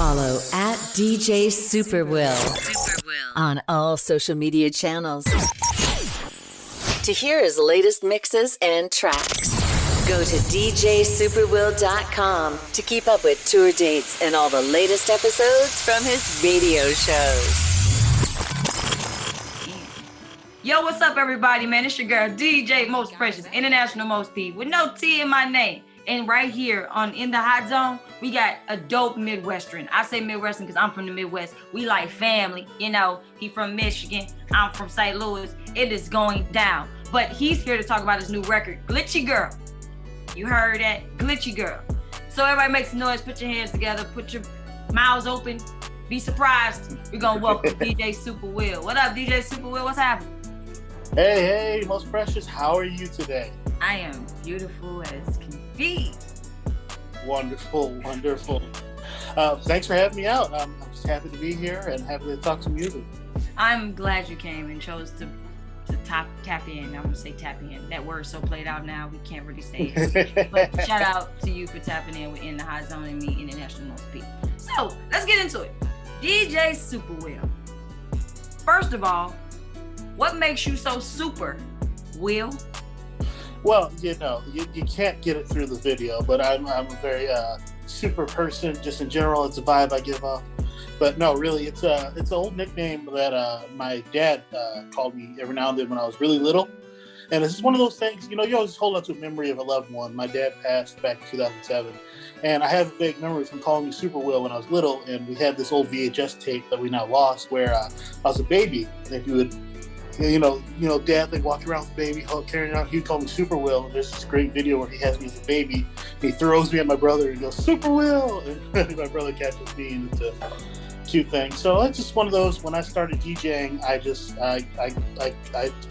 Follow at DJ Superwill on all social media channels to hear his latest mixes and tracks. Go to djsuperwill.com to keep up with tour dates and all the latest episodes from his radio shows. Yo, what's up, everybody, man? It's your girl, DJ Mos Precious, International Mos P, with no T in my name. And right here on In the Hot Zone, we got a dope Midwestern. I say Midwestern because I'm from the Midwest. We like family. You know, he from Michigan. I'm from St. Louis. It is going down. But he's here to talk about his new record, Glitchy Girl. You heard that? Glitchy Girl. So everybody makes some noise. Put your hands together. Put your mouths open. Be surprised. We're going to welcome DJ Superwill. What up, DJ Superwill? What's happening? Hey, Mos Precious. How are you today? I am beautiful as can be. Wonderful. Thanks for having me out. I'm just happy to be here and happy to talk some music. I'm glad you came and chose to tap in. I'm going to say tap in. That word's so played out now, we can't really say it. But shout out to you for tapping in with In the Hot Zone and me, International Mos P. So, let's get into it. DJ Superwill. First of all, what makes you so super, Will? Well, you know, you can't get it through the video, but I'm a very super person. Just in general, it's a vibe I give off. But no, really, it's an old nickname that my dad called me every now and then when I was really little. And it's just one of those things, you know, you always hold on to a memory of a loved one. My dad passed back in 2007. And I have a vague memory from calling me Superwill when I was little. And we had this old VHS tape that we now lost where I was a baby. And he would... You know, Dad like walking around with the baby, carrying around. He'd call me Superwill. And there's this great video where he has me as a baby. He throws me at my brother and goes Superwill, and my brother catches me, and it's a cute thing. So it's just one of those. When I started DJing, I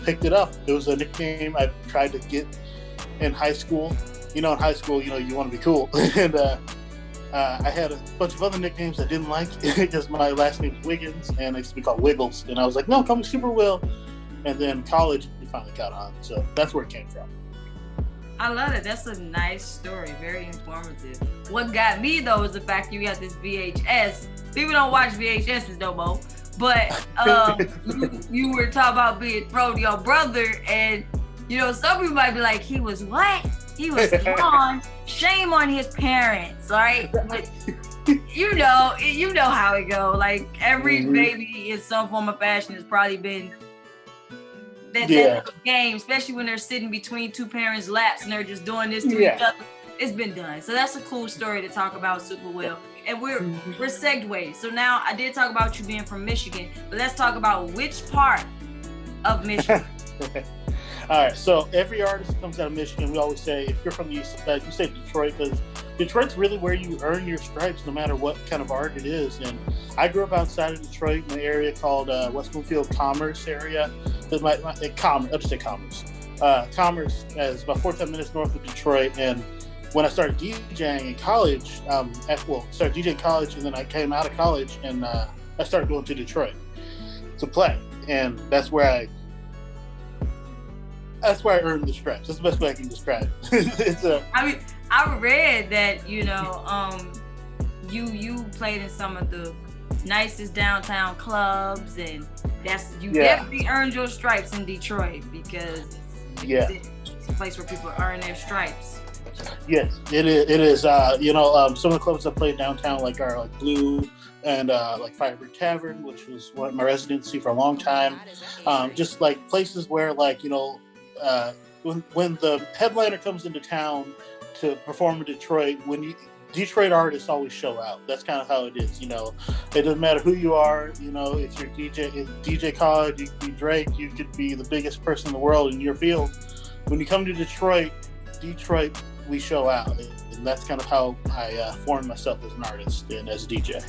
picked it up. It was a nickname I tried to get in high school. You know, in high school, you know, you want to be cool, and I had a bunch of other nicknames I didn't like because my last name is Wiggins, and I used to be called Wiggles. And I was like, no, call me Superwill. And then college, we finally caught on. So that's where it came from. I love it. That's a nice story. Very informative. What got me, though, is the fact you got this VHS. People don't watch VHSs no more. But you were talking about being thrown to your brother. And, you know, some people might be like, he was what? He was thrown. Shame on his parents, right? But you know how it go. Like, every baby in some form of fashion has probably been that game, especially when they're sitting between two parents' laps and they're just doing this to each other. It's been done. So that's a cool story to talk about, Superwill. And we're segued. So now I did talk about you being from Michigan, but let's talk about which part of Michigan. All right, so every artist comes out of Michigan. We always say, if you're from the east side, you say Detroit, because Detroit's really where you earn your stripes, no matter what kind of art it is. And I grew up outside of Detroit in an area called West Bloomfield Commerce area. I'll just say Commerce. Commerce is about 45 minutes north of Detroit. And when I started DJing in college, started DJing in college, and then I came out of college, and I started going to Detroit to play. And that's where I earned the stripes. That's the best way I can describe it. I read that, you know, you played in some of the nicest downtown clubs, and definitely earned your stripes in Detroit, because it's a place where people earn their stripes. Yes, it is. You know, some of the clubs I played downtown are like Blue and like Firebird Tavern, which was my residency for a long time. Just like places where, like, you know, when the headliner comes into town to perform in Detroit, Detroit artists always show out. That's kind of how it is, you know. It doesn't matter who you are, you know. If you're DJ Khaled, you could be Drake, you could be the biggest person in the world in your field. When you come to Detroit, we show out, and that's kind of how I formed myself as an artist and as a DJ.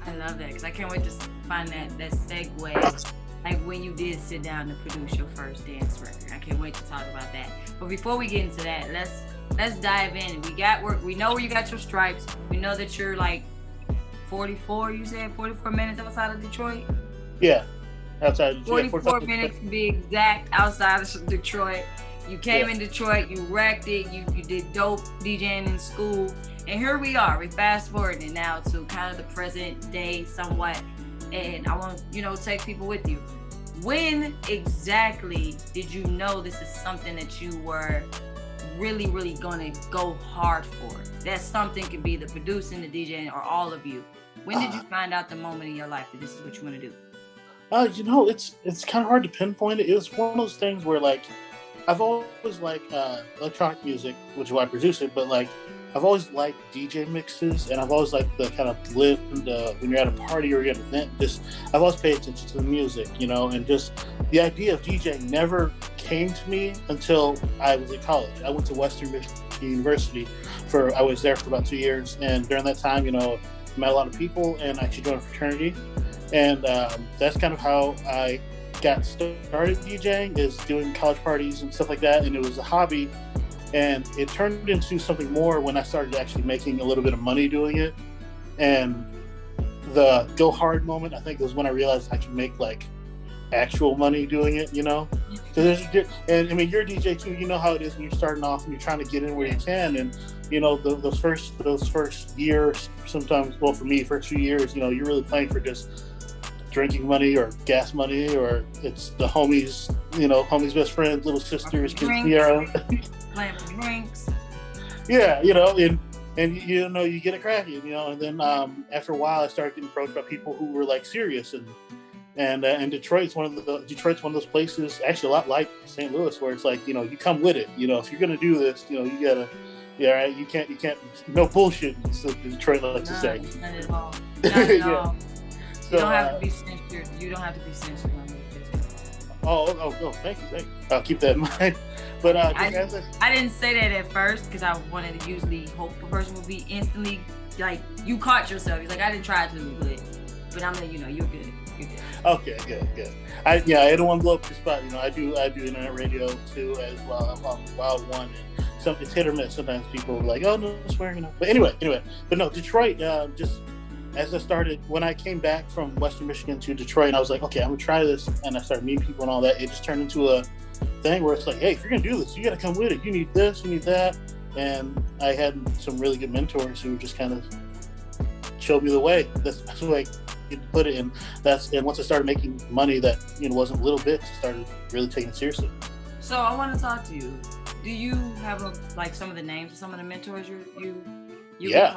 I love that, because I can't wait to find that segue. Like when you did sit down to produce your first dance record. I can't wait to talk about that. But before we get into that, let's dive in. We know where you got your stripes. We know that you're like 44 minutes outside of Detroit? Yeah, outside of Detroit. 44 minutes to be exact outside of Detroit. You came in Detroit, you wrecked it, you did dope DJing in school, and here we are. We fast forwarding now to kind of the present day somewhat, and I want take people with you. When exactly did you know this is something that you were really, really gonna go hard for? That something could be the producing, the DJing, or all of you. When did you find out the moment in your life that this is what you want to do? It's kind of hard to pinpoint it. It was one of those things where like I've always liked electronic music, which is why I produce it, but like I've always liked DJ mixes, and I've always liked the kind of blend when you're at a party or you're at an event. I've always paid attention to the music, and just the idea of DJing never came to me until I was in college. I went to Western Michigan University I was there for about 2 years, and during that time, met a lot of people and actually joined a fraternity, and that's kind of how I got started DJing, is doing college parties and stuff like that, and it was a hobby. And it turned into something more when I started actually making a little bit of money doing it. And the go hard moment, I think, was when I realized I could make like actual money doing it, And I mean, you're a DJ too. You know how it is when you're starting off and you're trying to get in where you can. And those first years, sometimes, well, for me, first few years, you're really playing for just drinking money or gas money, or it's the homies, homies' best friends, little sisters, kids, playing for drinks. Yeah, and you get it cracking, and then after a while I started getting approached by people who were like serious, and Detroit's one of those places, actually a lot like St. Louis, where it's like, you come with it, if you're gonna do this, you gotta, right, you can't, no bullshit, so Detroit likes to say. Not at all. Not at all. So, you don't have to be censored. You don't have to be censored on this. Oh, thank you. I'll keep that in mind. But I didn't say that at first because I wanted to usually hope a person would be instantly like, you caught yourself. He's like, I didn't try to, but I'm like, you're good. You're good. Okay, good. I don't want to blow up your spot. I do internet radio too as well. I'm on Wild One, and it's hit or miss. Sometimes people are like, oh no, swearing, But anyway, but no, Detroit. Just as I started, when I came back from Western Michigan to Detroit, I was like, okay, I'm gonna try this, and I started meeting people and all that. It just turned into a thing where it's like, hey, if you're gonna do this, you gotta come with it. You need this, you need that, and I had some really good mentors who just kind of showed me the way. That's the way you put it. And once I started making money, that wasn't little bits, I started really taking it seriously. So I want to talk to you. Do you have some of the names of some of the mentors you yeah.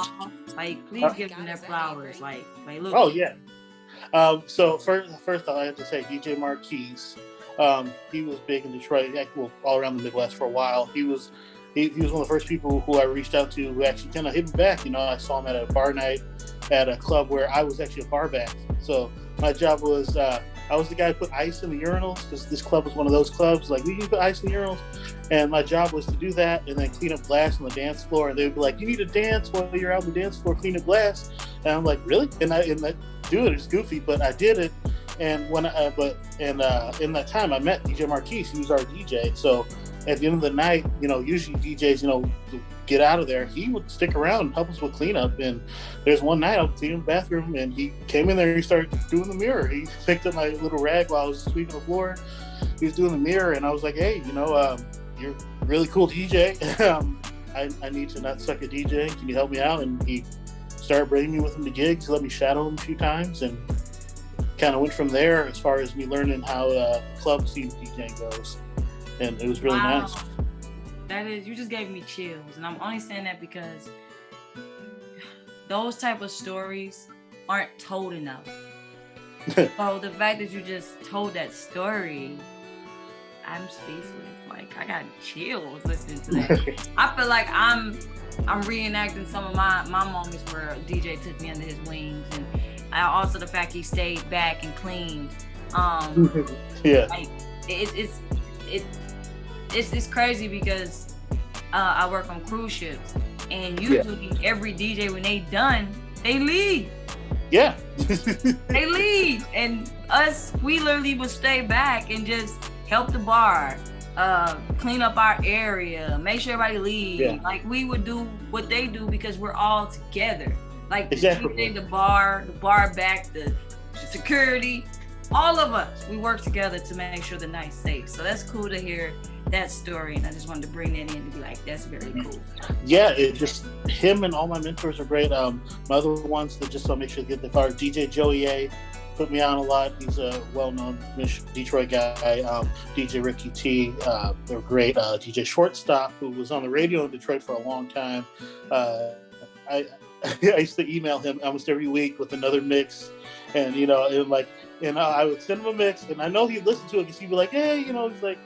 Like, please give them their flowers. Like look. Oh yeah. So first I have to say DJ Marquise. He was big in Detroit, all around the Midwest for a while. He was one of the first people who I reached out to who actually kind of hit me back. I saw him at a bar night at a club where I was actually a bar back. So my job was I was the guy who put ice in the urinals, because this club was one of those clubs like, we can put ice in the urinals, and my job was to do that and then clean up glass on the dance floor. And they would be like, you need to dance while you're out on the dance floor, clean up glass. And I'm like, really? And I do it. It's goofy, but I did it. And in that time I met DJ Marquise. He was our DJ. So at the end of the night, usually DJs, get out of there. He would stick around and help us with cleanup. And there's one night I was cleaning the bathroom, and he came in there and he started doing the mirror. He picked up my little rag while I was sweeping the floor. He was doing the mirror, and I was like, hey, you're a really cool DJ. I need to not suck at DJing. Can you help me out? And he started bringing me with him to gigs. He let me shadow him a few times, and kind of went from there as far as me learning how club scene DJing goes. And it was really nice. You just gave me chills, and I'm only saying that because those type of stories aren't told enough. So the fact that you just told that story, I'm speechless. Like, I got chills listening to that. I feel like I'm reenacting some of my moments where a DJ took me under his wings, and also the fact he stayed back and cleaned. Yeah. Like, it's crazy because I work on cruise ships, and usually every DJ, when they done, they leave. Yeah. They leave, and we literally would stay back and just help the bar, clean up our area, make sure everybody leaves. Yeah. Like, we would do what they do because we're all together. Like, exactly. The bar back, the security, all of us, we work together to make sure the night's safe. So that's cool to hear that story, and I just wanted to bring that in and be like, that's very cool. Yeah, it just him and all my mentors are great. My other ones that just make sure to get the fire. DJ Joey A put me on a lot. He's a well-known Detroit guy. DJ Ricky T, they're great. DJ Shortstop, who was on the radio in Detroit for a long time. I used to email him almost every week with another mix, and I would send him a mix, and I know he'd listen to it because he'd be like, hey, he's like,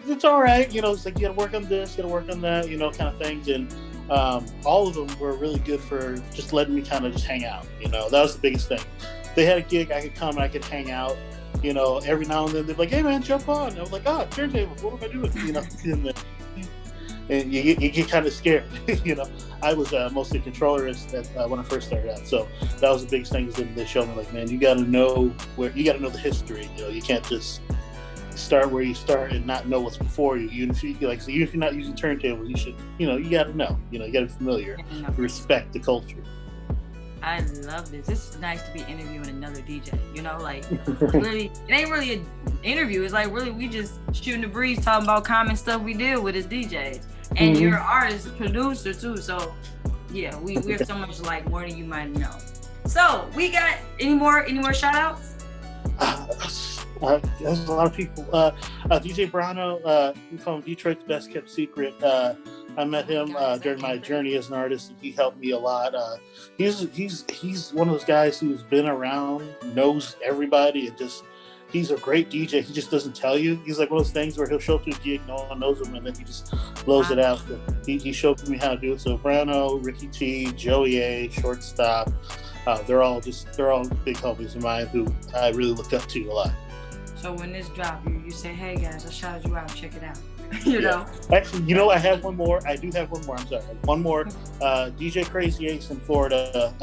it's all right, it's like, you gotta work on this, you gotta work on that, kind of things. And all of them were really good for just letting me kind of just hang out. That was the biggest thing. They had a gig, I could come and I could hang out. Every now and then they'd be like, hey man, jump on. And I was like, turntable, what am I doing? And you get kind of scared. I was mostly a controllerist when I first started out, so that was the biggest thing. Is they showed me like, man, you got to know the history. You can't just start where you start and not know what's before you. Even if you're not using turntables, you should, you got to know. You got to be familiar, respect the culture. I love this. This is nice to be interviewing another DJ. Really, it ain't really an interview. It's like really we just shooting the breeze, talking about common stuff we deal with as DJs. And you're an artist, producer too. So yeah, we're so much like more than you might know. So we got any more shout outs? There's a lot of people. DJ Brano, we call him Detroit's best kept secret. I met him during my journey as an artist, and he helped me a lot. He's one of those guys who's been around, knows everybody, and he's a great DJ. He just doesn't tell you. He's like one of those things where he'll show up to a gig, no one knows him, and then he just blows it out. So he showed me how to do it. So Brano, Ricky T, Joey A, Shortstop, they're all big homies of mine who I really look up to a lot. So when this drop, you say, hey guys, I shouted you out, check it out. know? Actually, I have one more. I do have one more. I'm sorry. One more. DJ Crazy Ace in Florida.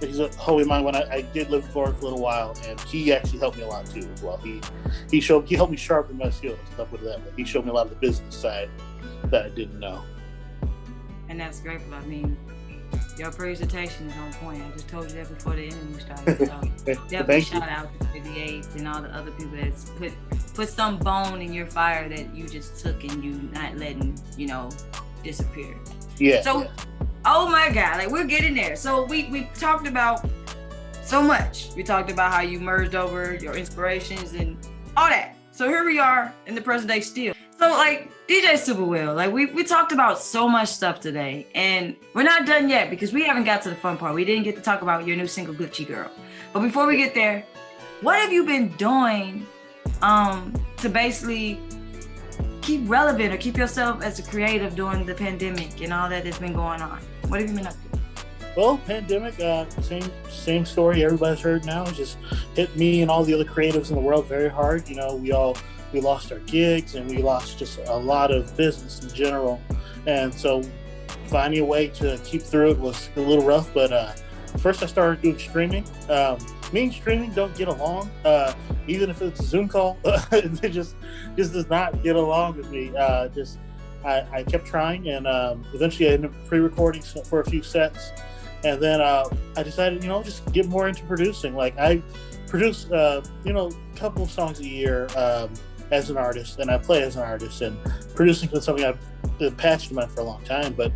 He's a homie of mine. When I did live in Florida for a little while, and he actually helped me a lot too as well. He helped me sharpen my skills. Stuff with that. But he showed me a lot of the business side that I didn't know. And that's great. But I mean, your presentation is on point. I just told you that before the interview started. So definitely shout out to 58 and all the other people that's put some bone in your fire that you just took and you not letting, disappear. Yeah. So, oh my God, we're getting there. So we talked about so much. We talked about how you merged over your inspirations and all that. So here we are in the present day still. So DJ Super Will, we talked about so much stuff today, and we're not done yet because we haven't got to the fun part. We didn't get to talk about your new single, Glitchy Girl. But before we get there, what have you been doing to basically keep relevant or keep yourself as a creative during the pandemic and all that has been going on? What have you been up to? Well, pandemic, same story everybody's heard now. It just hit me and all the other creatives in the world very hard. We lost our gigs and we lost just a lot of business in general. And so finding a way to keep through it was a little rough. But first I started doing streaming. Me and streaming don't get along. Even if it's a Zoom call, it just does not get along with me. I kept trying, and eventually I ended up pre-recording for a few sets. And then I decided, just get more into producing. I produce, a couple of songs a year as an artist, and I play as an artist. And producing is something I've been passionate about for a long time. But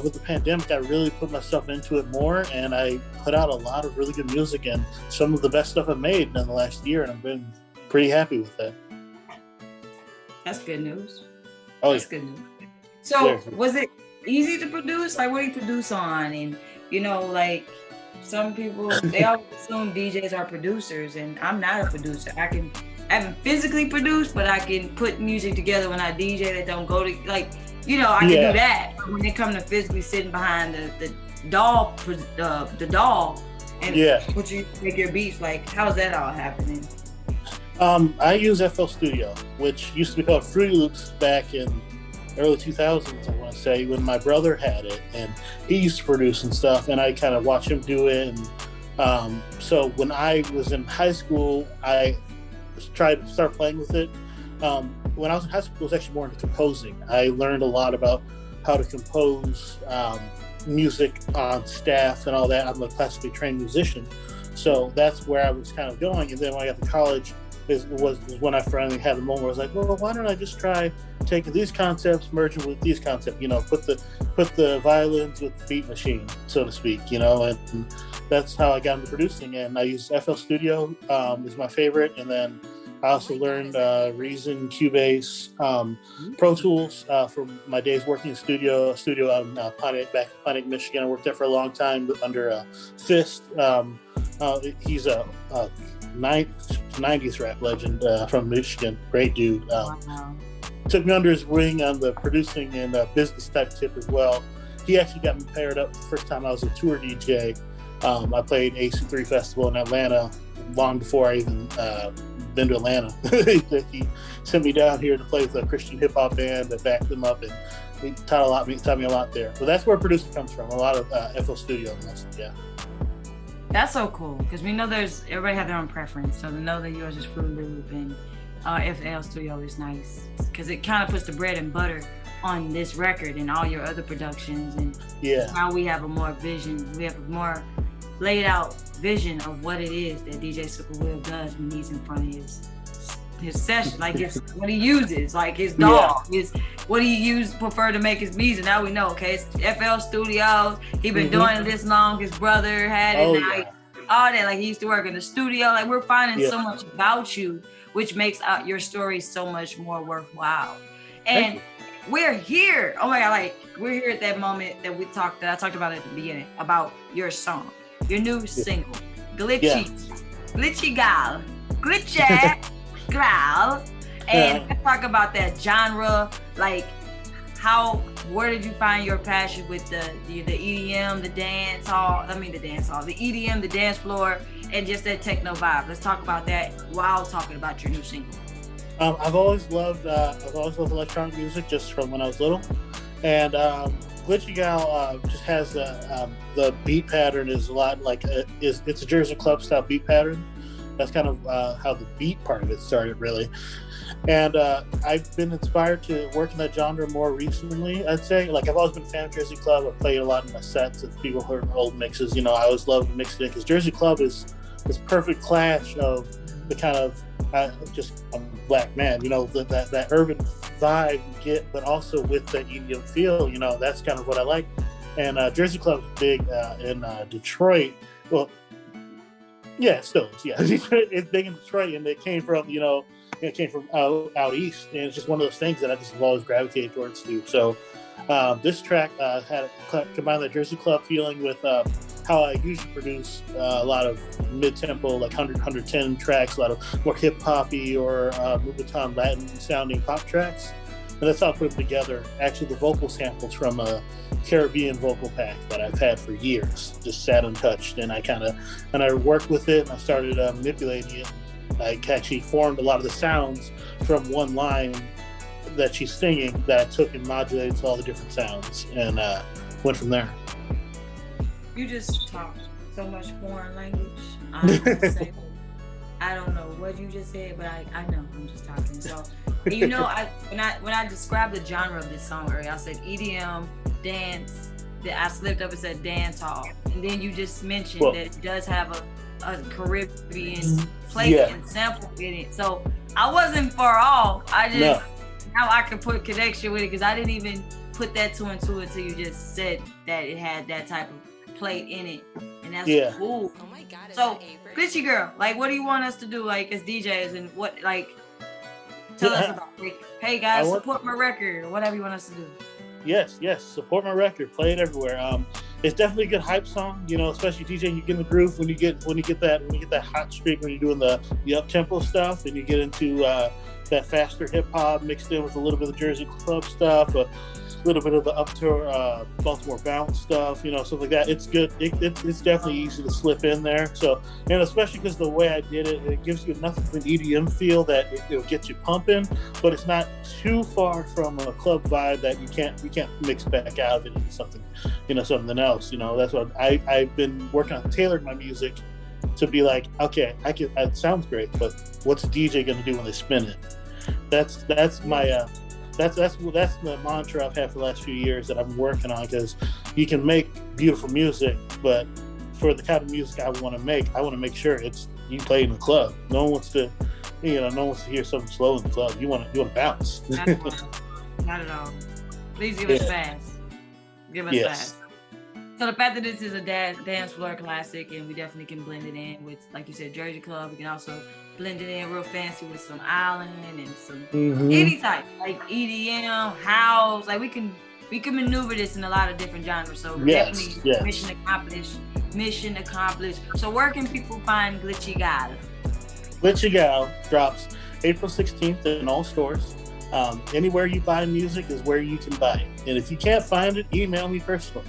with the pandemic, I really put myself into it more, and I put out a lot of really good music and some of the best stuff I've made in the last year, and I've been pretty happy with that. That's good news. Oh, that's good news. So, was it easy to produce? What do you produce on? And some people, they always assume DJs are producers, and I'm not a producer. I haven't physically produced, but I can put music together when I DJ that don't go to I can do that. When they come to physically sitting behind the DAW, and put you make your beats, how's that all happening? I use FL Studio, which used to be called Fruity Loops back in early 2000s, I want to say, when my brother had it, and he used to produce and stuff, and I kind of watched him do it. And so when I was in high school, I tried to start playing with it. When I was in high school, I was actually more into composing. I learned a lot about how to compose music on staff and all that. I'm a classically trained musician, so that's where I was kind of going. And then when I got to college, was when I finally had the moment where I was like, well, why don't I just try taking these concepts, merging with these concepts, put the violins with the beat machine, so to speak, and that's how I got into producing. And I use FL Studio is my favorite, and then I also learned Reason, Cubase, Pro Tools from my days working in studio out in Pontiac, Michigan. I worked there for a long time under Fist. He's a 90s rap legend from Michigan. Great dude. Wow. Took me under his wing on the producing and business type tip as well. He actually got me paired up the first time I was a tour DJ. I played AC3 Festival in Atlanta long before I even been to Atlanta. He sent me down here to play with a Christian hip hop band that backed them up, and he taught me a lot there. But that's where producing comes from. A lot of FL Studio, yeah. That's so cool, because we know everybody have their own preference. So to know that yours is Fruit Loop and FL Studio is nice, because it kind of puts the bread and butter on this record and all your other productions. And now we have a more laid out vision of what it is that DJ Super Will does when he's in front of his session, like what he uses, like his dog, what he prefer to make his music. Now we know, okay, it's FL Studios. He been doing it this long. His brother had it, all that. Like he used to work in the studio. Like we're finding so much about you, which makes your story so much more worthwhile. And we're here. Oh my God, like we're here at that moment that I talked about at the beginning about your song, your new single, Glitchy Gal, Glitchy Gal. And let's talk about that genre, like where did you find your passion with the EDM, the EDM, the dance floor, and just that techno vibe? Let's talk about that while talking about your new single. I've always loved electronic music just from when I was little, and Glitchy Gal just has the beat pattern is a lot like it's a Jersey club style beat pattern. That's kind of how the beat part of it started, really. And I've been inspired to work in that genre more recently, I'd say. Like, I've always been a fan of Jersey Club. I've played a lot in my sets. If people heard old mixes, I always loved mixing it, because Jersey Club is this perfect clash of the kind of, I'm a black man, that urban vibe you get, but also with that EDM feel, that's kind of what I like. And Jersey Club's big in Detroit. Well, yeah, it still is. Yeah, it's big in Detroit, and it came from, out east, and it's just one of those things that I just have always gravitated towards too. So this track had combined the Jersey Club feeling with how I usually produce a lot of mid-tempo, like 110 tracks, a lot of more hip-hoppy or Moombahton Latin sounding pop tracks. And that's how I put them together. Actually, the vocal samples from a Caribbean vocal pack that I've had for years just sat untouched, and I worked with it, and I started manipulating it. I actually formed a lot of the sounds from one line that she's singing that I took and modulated to all the different sounds, and went from there. You just talked so much foreign language. I don't know what you just said, but I know I'm just talking. So, when I described the genre of this song earlier, I said EDM, dance. I slipped up and said dance hall, and then you just mentioned that it does have a Caribbean plate and sample in it. So I wasn't far off. Now I can put connection with it, because I didn't even put that two and two until you just said that it had that type of plate in it, and that's cool. Oh my God! So Glitchy Girl, like, what do you want us to do, like, as DJs, and what, like, tell us about, like, hey guys, support my record, or whatever you want us to do. Yes, support my record, play it everywhere. It's definitely a good hype song, especially DJ. You get in the groove when you get that hot streak, when you're doing the up tempo stuff, and you get into that faster hip hop mixed in with a little bit of Jersey Club stuff, a little bit of the up to Baltimore bounce stuff, stuff like that. It's good. It's definitely easy to slip in there. So, and especially because the way I did it, it gives you enough of an EDM feel that it'll get you pumping, but it's not too far from a club vibe that you can't mix back out of it into something, something else. That's what I've been working on, tailored my music to be like, okay, it sounds great, but what's a DJ gonna do when they spin it? That's my that's the mantra I've had for the last few years that I've been working on, because you can make beautiful music, but for the kind of music I want to make sure you play in the club. No one wants to no one wants to hear something slow in the club. You want to bounce. Not at all. Not at all. Please give us fast. Give us fast. So the fact that this is a dance floor classic, and we definitely can blend it in with, like you said, Jersey Club. We can also blend it in real fancy with some island and some any type, like EDM, house. Like we can maneuver this in a lot of different genres. So definitely mission accomplished. Mission accomplished. So where can people find Glitchy Gal? Glitchy Gal drops April 16th in all stores. Anywhere you buy music is where you can buy it. And if you can't find it, email me personally.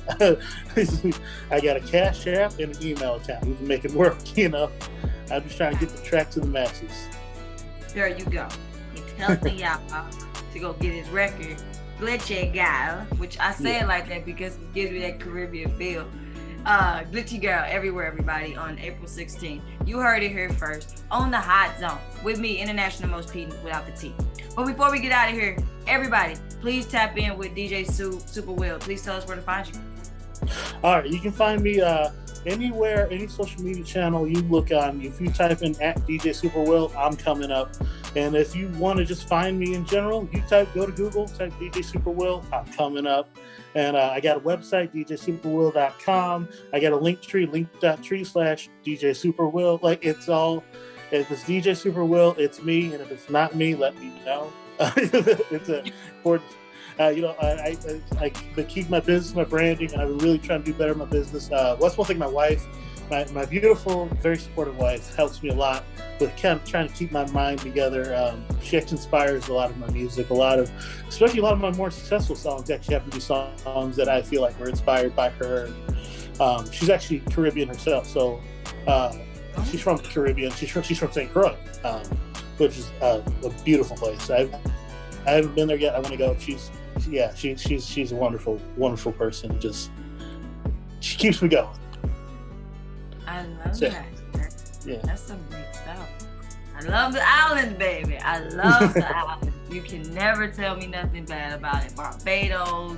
I got a Cash App and an email account. We can make it work, I'm just trying to get the track to the masses. There you go. He's helping y'all to go get his record, Glitchy Gal, which I say it like that because it gives me that Caribbean feel. Glitchy Gal everywhere, everybody, on April 16th. You heard it here first on the Hot Zone with me, International Mos P without the T. But before we get out of here, everybody, please tap in with DJ Super Will. Please tell us where to find you. All right, you can find me anywhere, any social media channel you look on. If you type in at DJ Super Will, I'm coming up. And if you want to just find me in general, go to Google, type DJ Super Will, I'm coming up. And I got a website, djsuperwill.com. I got a link.tree/DJ Super Will. Like, it's all, if it's DJ Super Will, it's me. And if it's not me, let me know. It's important. I keep my business, my branding, and I've been really trying to do better in my business. That's one thing my wife, my beautiful, very supportive wife, helps me a lot with kind of trying to keep my mind together. She actually inspires a lot of my music, especially a lot of my more successful songs actually happen to be songs that I feel like were inspired by her. She's actually Caribbean herself, so she's from the Caribbean. She's from St. Croix, which is a beautiful place. I haven't been there yet. I want to go. She's a wonderful, wonderful person. She keeps me going. I love that. Yeah. That's some great stuff. I love the island, baby. I love the island. You can never tell me nothing bad about it. Barbados,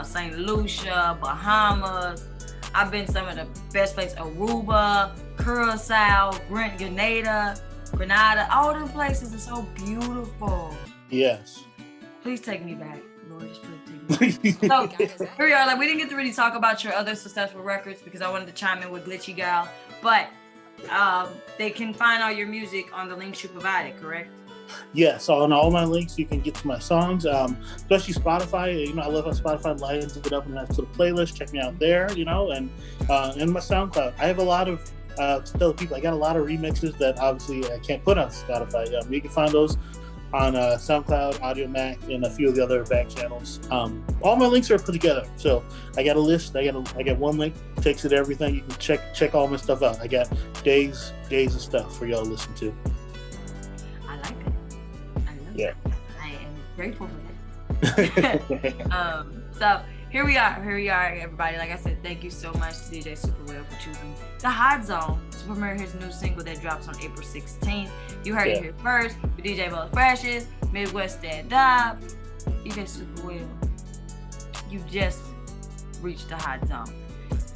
St. Lucia, Bahamas. I've been some of the best places. Aruba, Curacao, Grenada. All them places are so beautiful. Yes. Please take me back. Lord, just please take me back. So, here we are. We didn't get to really talk about your other successful records because I wanted to chime in with Glitchy Gal. But they can find all your music on the links you provided, correct? Yes, on all my links you can get to my songs, especially Spotify. I love how Spotify lines it up in that sort of playlist. Check me out there, and my SoundCloud. I have a lot of to tell people I got a lot of remixes that obviously I can't put on Spotify. You can find those on SoundCloud, Audio Mac, and a few of the other back channels. All my links are put together, so I got a list. I got one link takes it to everything. You can check all my stuff out. I got days of stuff for y'all to listen to. I like it. I love it. I am grateful for that. So here we are, everybody. Like I said, thank you so much to DJ Super Will for choosing the Hot Zone to premiere his new single that drops on April 16th. You heard it here first with DJ Mos Precious, Midwest Stand Up. DJ Super Will, you just reached the Hot Zone.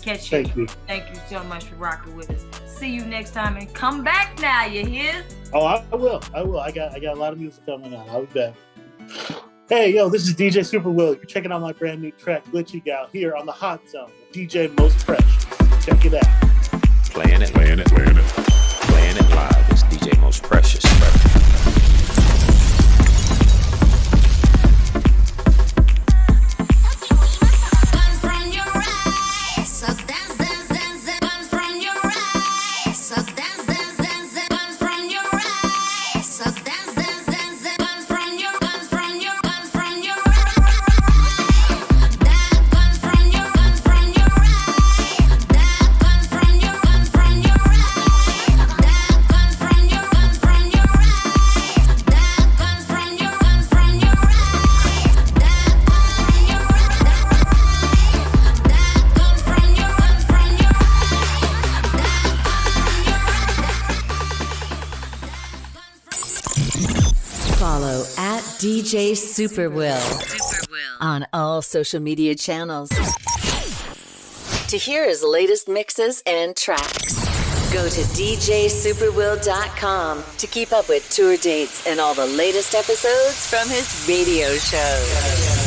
Catch you. Thank you so much for rocking with us. See you next time, and come back now. You hear? Oh, I will. I got a lot of music coming out. I'll be back. Hey, yo, this is DJ Super Will. You're checking out my brand new track, Glitchy Gal, here on the Hot Zone with DJ Mos Precious. Check it out. Playing it live. It's DJ Mos Precious. Follow at DJ Super Will on all social media channels to hear his latest mixes and tracks. Go to djsuperwill.com to keep up with tour dates and all the latest episodes from his radio show.